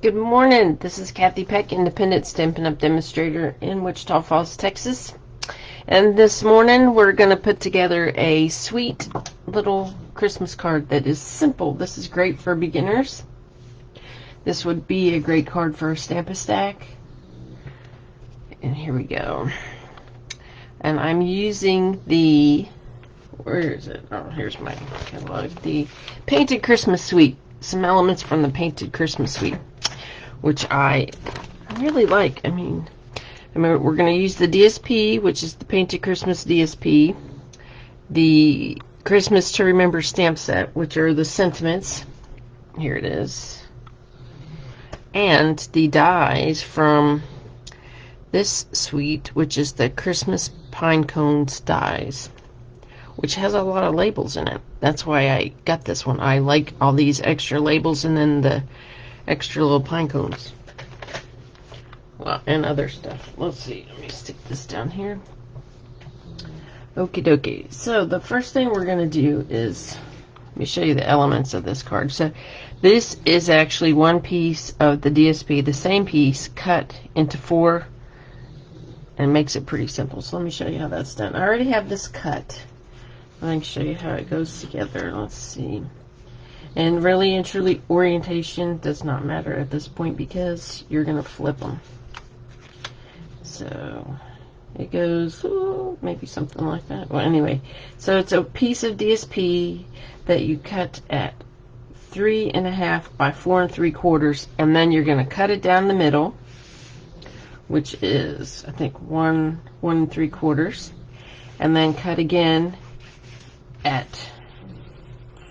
Good morning. This is Kathy Peck, independent Stampin' Up! Demonstrator in Wichita Falls, Texas. And this morning we're going to put together a sweet little Christmas card that is simple. This is great for beginners. This would be a great card for a Stamp-A-Stack. And here we go. And I'm using the, where is it? Oh, here's my catalog. The Painted Christmas Suite. Some elements from the Painted Christmas Suite, which I really like. I mean, we're going to use the DSP, which is the Painted Christmas DSP, the Christmas to Remember stamp set, which are the sentiments. Here it is. And the dies from this suite, which is the Christmas Pine Cones dies, which has a lot of labels in it. That's why I got this one. I like all these extra labels and then the extra little pine cones. Well, and other stuff. Let's see. Let me stick this down here. Okie dokie. So the first thing we're going to do is, let me show you the elements of this card. So this is actually one piece of the DSP, the same piece cut into 4, and makes it pretty simple. So let me show you how that's done. I already have this cut. I can show you how it goes together. Let's see. And really and truly, orientation does not matter at this point because you're going to flip them. So it goes, maybe something like that. Well, anyway, so it's a piece of DSP that you cut at 3.5 by 4 3/4, and then you're going to cut it down the middle, which is, I think, 1 3/4, and then cut again at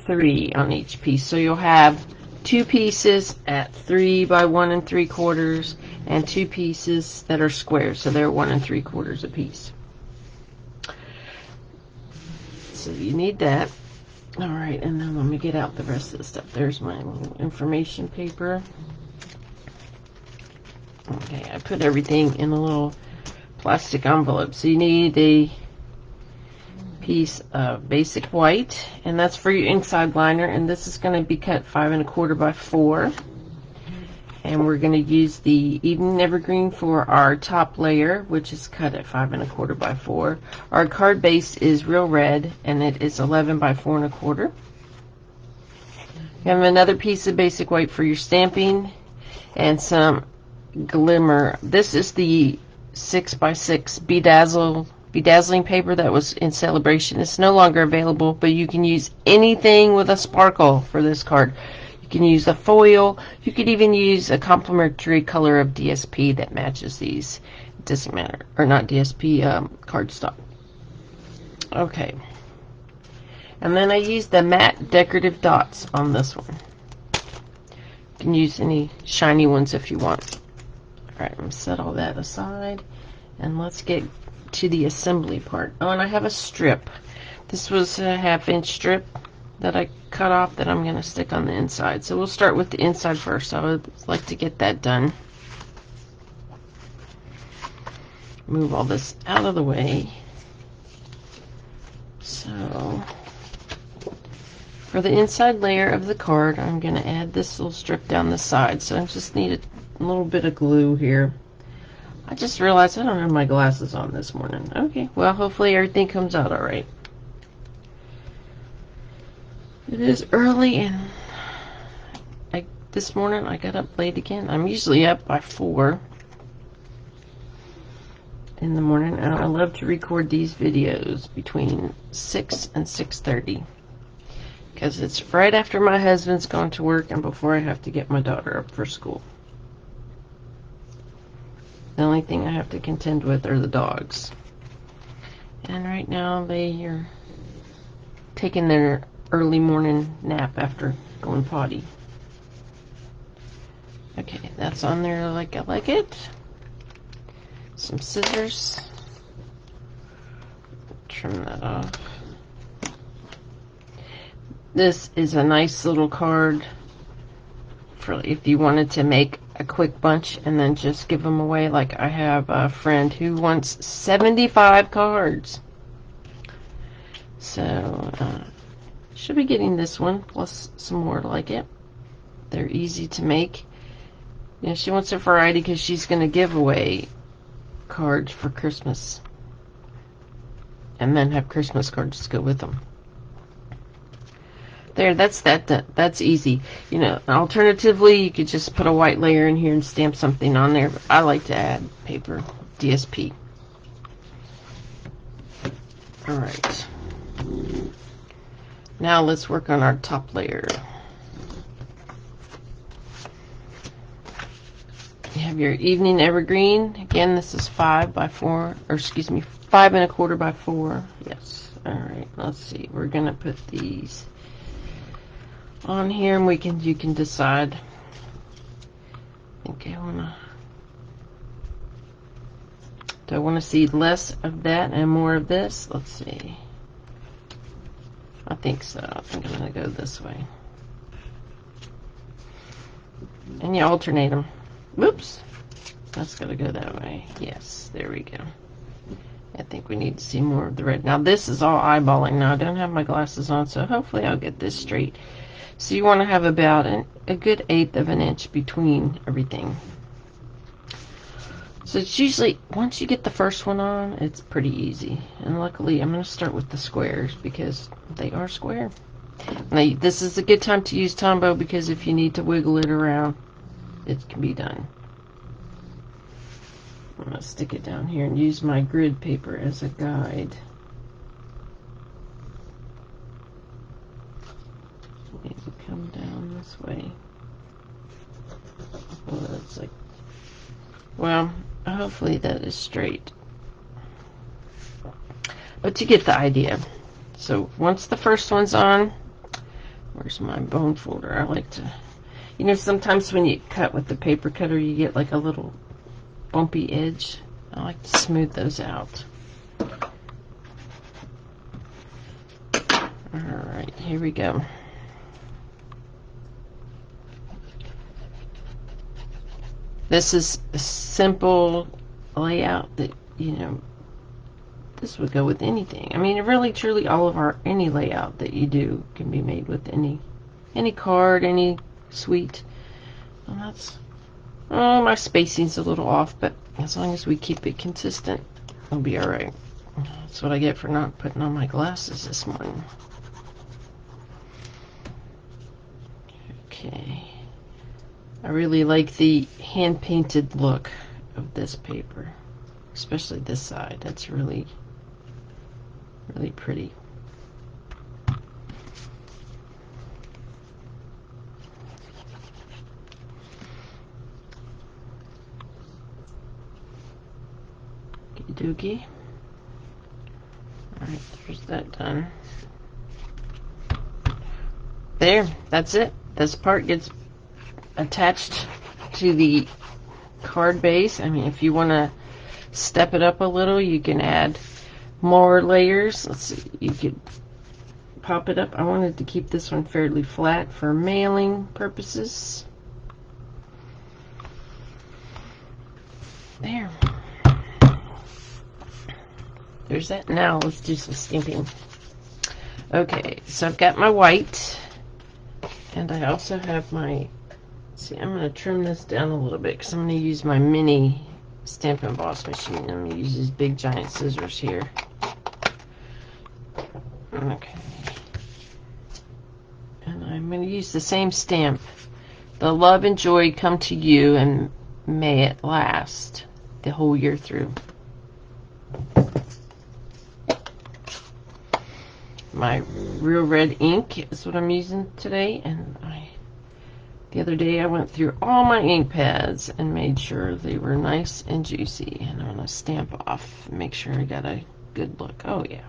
3 on each piece. So you'll have 2 pieces at 3 by 1 3/4 and 2 pieces that are square, so they're 1 3/4 a piece. So you need that. All right, and then let me get out the rest of the stuff. There's my little information paper. Okay, I put everything in a little plastic envelope. So you need a piece of basic white, and that's for your inside liner, and this is going to be cut 5 1/4 by 4, and we're going to use the Eden Evergreen for our top layer, which is cut at 5 1/4 by 4. Our card base is real red, and it is 11 by 4 1/4. You have another piece of basic white for your stamping and some glimmer. This is the 6 by 6 bedazzling paper that was in celebration. It's no longer available, but you can use anything with a sparkle for this card. You can use a foil. You could even use a complementary color of DSP that matches these. It doesn't matter. Or not DSP, cardstock. Okay. And then I use the matte decorative dots on this one. You can use any shiny ones if you want. Alright, I'm going to set all that aside, and let's get to the assembly part. Oh, and I have a strip. This was a 1/2 inch strip that I cut off that I'm going to stick on the inside. So we'll start with the inside first. I would like to get that done. Move all this out of the way. So for the inside layer of the card, I'm going to add this little strip down the side. So I just need a little bit of glue here. I just realized I don't have my glasses on this morning. Okay, well, hopefully everything comes out all right. It is early, and this morning I got up late again. I'm usually up by 4 in the morning, and I love to record these videos between 6 and 6:30 because it's right after my husband's gone to work and before I have to get my daughter up for school. The only thing I have to contend with are the dogs. And right now they are taking their early morning nap after going potty. Okay, that's on there like I like it. Some scissors. Trim that off. This is a nice little card for if you wanted to make a quick bunch and then just give them away. Like I have a friend who wants 75 cards. So should be getting this one plus some more like it. They're easy to make. Yeah, she wants a variety because she's going to give away cards for Christmas. And then have Christmas cards to go with them. There, that's easy. You know, alternatively, you could just put a white layer in here and stamp something on there. But I like to add paper DSP. Alright. Now let's work on our top layer. You have your evening evergreen. Again, this is 5 by 4, or excuse me, 5 1/4 by 4. Yes. Alright, let's see. We're gonna put these on here, and you can decide. I think do I want to see less of that and more of this? Let's see. I think so. I think I'm going to go this way. And you alternate them. Whoops. That's got to go that way. Yes, there we go. I think we need to see more of the red. Now this is all eyeballing. Now I don't have my glasses on, so hopefully I'll get this straight. So you want to have about a good 1/8 of an inch between everything. So it's usually, once you get the first one on, it's pretty easy. And luckily, I'm going to start with the squares because they are square. Now, this is a good time to use Tombow because if you need to wiggle it around, it can be done. I'm going to stick it down here and use my grid paper as a guide. Maybe come down this way. Well, that's like, well, hopefully that is straight. But you get the idea. So once the first one's on, where's my bone folder? I like to, you know, sometimes when you cut with the paper cutter, you get like a little bumpy edge. I like to smooth those out. Alright, here we go. This is a simple layout that, you know, this would go with anything. I mean, really, truly, all of any layout that you do can be made with any card, any suite. And that's, oh, my spacing's a little off, but as long as we keep it consistent, it'll be alright. That's what I get for not putting on my glasses this morning. Okay. I really like the hand-painted look of this paper, especially this side. That's really, really pretty. Okie dokie. Alright, there's that done. There, that's it. This part gets attached to the card base. I mean, if you want to step it up a little, you can add more layers. Let's see, you could pop it up. I wanted to keep this one fairly flat for mailing purposes. There. There's that. Now let's do some stamping. Okay, so I've got my white, and I also have my, see, I'm going to trim this down a little bit because I'm going to use my mini Stampin' Boss machine. I'm going to use these big giant scissors here. Okay. And I'm going to use the same stamp. The love and joy come to you, and may it last the whole year through. My real red ink is what I'm using today, and the other day I went through all my ink pads and made sure they were nice and juicy, and I'm going to stamp off and make sure I got a good look. Oh yeah.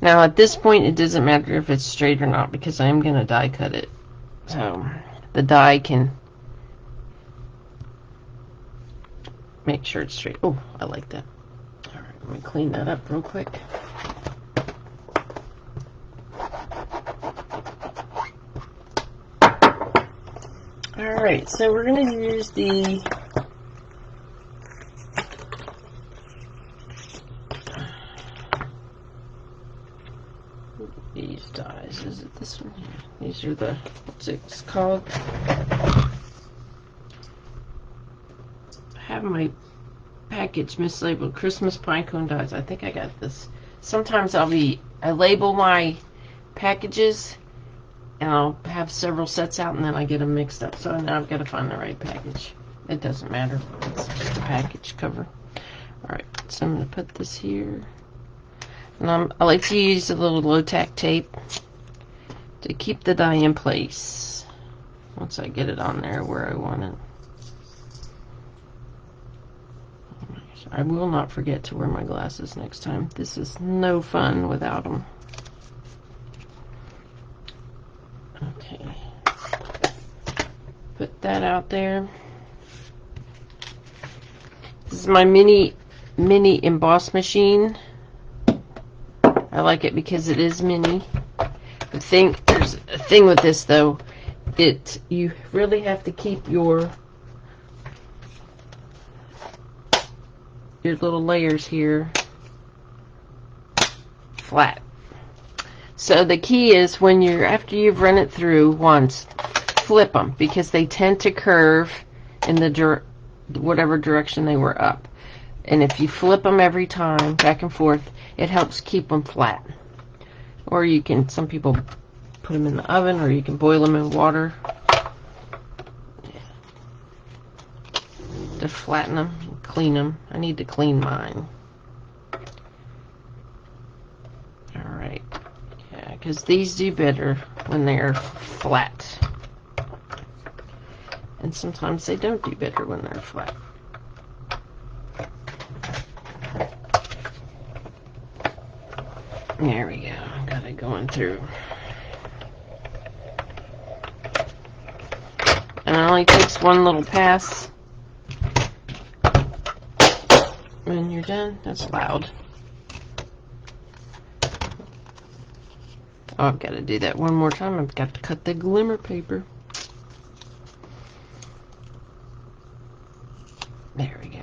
Now at this point it doesn't matter if it's straight or not because I'm going to die cut it, so the die can make sure it's straight. Oh, I like that. Alright, let me clean that up real quick. Alright, so we're going to use these dies. Is it this one here. These are the, what's it's called? I have my package mislabeled Christmas pinecone dies. I think I got this. Sometimes I label my packages and I'll have several sets out and then I get them mixed up. So now I've got to find the right package. It doesn't matter. It's just a package cover. Alright, so I'm going to put this here. And I like to use a little low-tack tape to keep the die in place once I get it on there where I want it. I will not forget to wear my glasses next time. This is no fun without them. Okay. Put that out there. This is my mini emboss machine. I like it because it is mini. There's a thing with this though. You really have to keep your little layers here flat. So the key is after you've run it through once, flip them because they tend to curve in the whatever direction they were up. And if you flip them every time back and forth, it helps keep them flat. Or you can, some people put them in the oven, or you can boil them in water to flatten them and clean them. I need to clean mine. Alright. Yeah, because these do better when they're flat. And sometimes they don't do better when they're flat. There we go. Got it going through. And it only takes one little pass. When you're done, that's loud. Oh, I've got to do that one more time. I've got to cut the glimmer paper. There we go.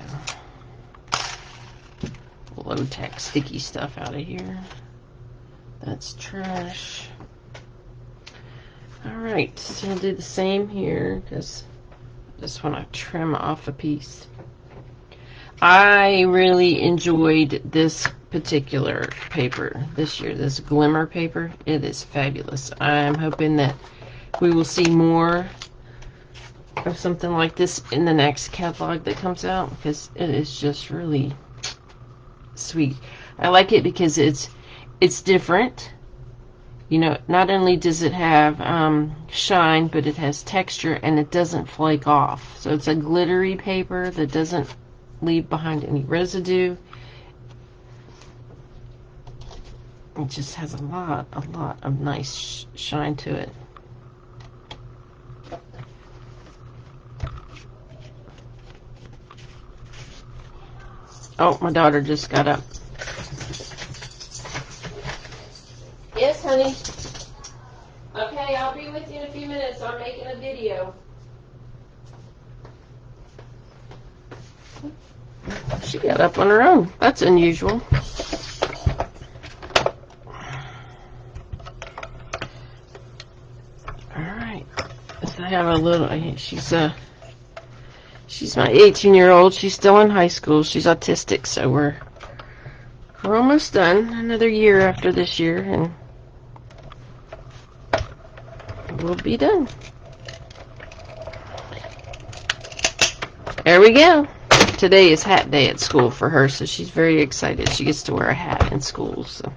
Low-tack sticky stuff out of here. That's trash. Alright, so I'll do the same here because I just want to trim off a piece. I really enjoyed this particular paper this year, this glimmer paper. It is fabulous. I'm hoping that we will see more of something like this in the next catalog that comes out because it is just really sweet. I like it because it's different. You know, not only does it have shine, but it has texture and it doesn't flake off. So it's a glittery paper that doesn't leave behind any residue. It just has a lot of nice shine to it. Oh, my daughter just got up. Yes, honey. Okay, I'll be with you in a few minutes. I'm making a video. She got up on her own. That's unusual. Alright. So I have a little, she's my 18-year-old. She's still in high school. She's autistic, so we're almost done. Another year after this year, and we'll be done. There we go. Today is hat day at school for her, so she's very excited. She gets to wear a hat in school, so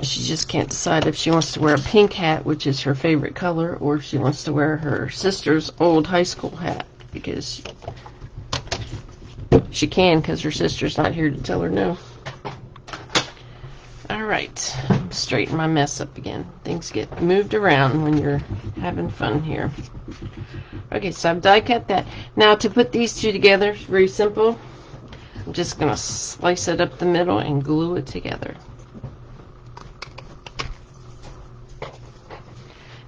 she just can't decide if she wants to wear a pink hat, which is her favorite color, or if she wants to wear her sister's old high school hat, because she can, because her sister's not here to tell her no. Alright, straighten my mess up again. Things get moved around when you're having fun here. Okay, so I've die cut that. Now to put these two together, it's very simple. I'm just going to slice it up the middle and glue it together.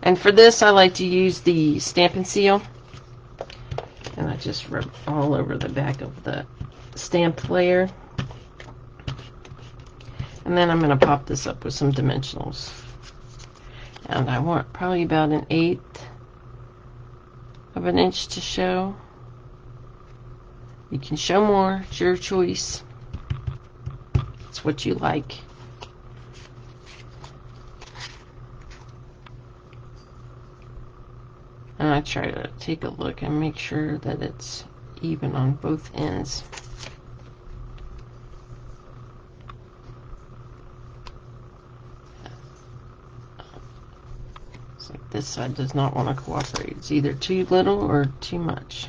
And for this, I like to use the Stampin' Seal. And I just rub all over the back of the stamped layer. And then I'm going to pop this up with some dimensionals. And I want probably about 1/8 of an inch to show. You can show more, it's your choice. It's what you like. And I try to take a look and make sure that it's even on both ends. It's like this side does not want to cooperate. It's either too little or too much.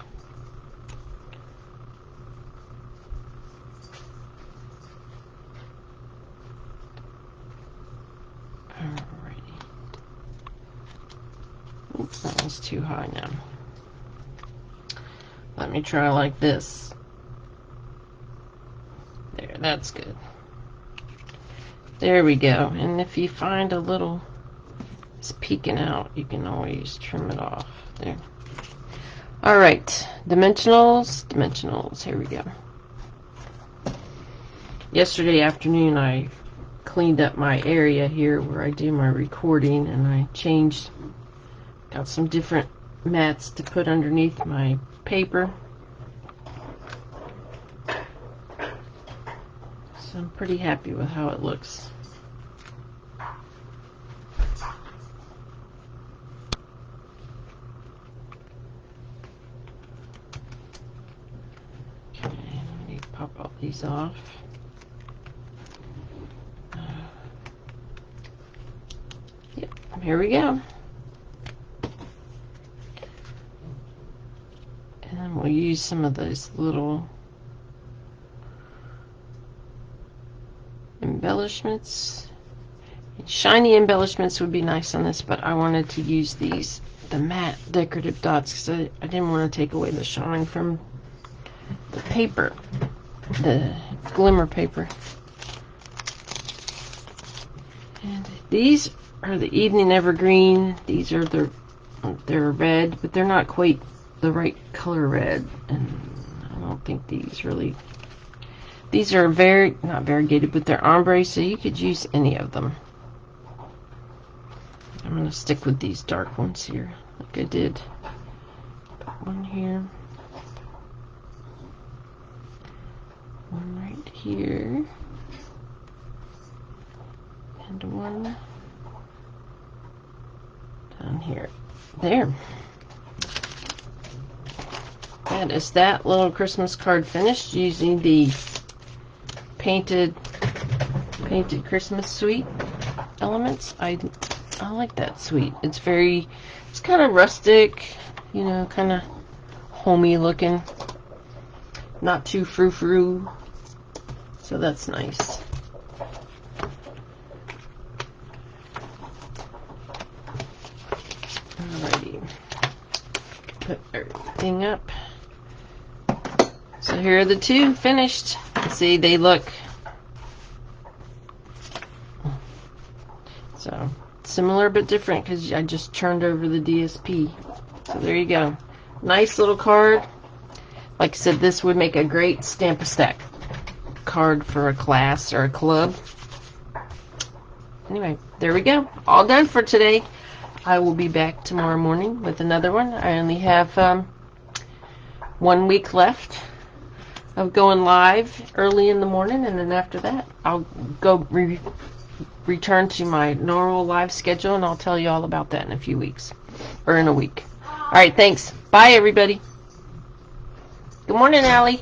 Oops, that one's too high now. Let me try like this. There, that's good. There we go. And if you find a little it's peeking out, you can always trim it off. There. Alright, dimensionals, dimensionals. Here we go. Yesterday afternoon I cleaned up my area here where I do my recording, and I got some different mats to put underneath my paper. So I'm pretty happy with how it looks. Okay, let me pop all these off. Yep, here we go. And we'll use some of those little embellishments. Shiny embellishments would be nice on this, but I wanted to use the matte decorative dots because I didn't want to take away the shine from the paper, the glimmer paper. And these are the evening evergreen. These are they're red, but they're not quite the right color red, and I don't think these are not variegated, but they're ombre, so you could use any of them. I'm going to stick with these dark ones here, like I did. Put one here, one right here, and one down here. There. That is that little Christmas card finished using the painted Christmas suite elements. I like that suite. It's kind of rustic, you know, kind of homey looking, not too frou-frou, so that's nice. Alrighty, put everything up. So here are the two finished. See, they look so similar but different because I just turned over the DSP. So there you go. Nice little card. Like I said, this would make a great Stamp-A-Stack card for a class or a club. Anyway, there we go. All done for today. I will be back tomorrow morning with another one. I only have 1 week left of going live early in the morning, and then after that I'll go return to my normal live schedule, and I'll tell you all about that in a few weeks, or in a week. Alright, thanks. Bye everybody. Good morning, Allie.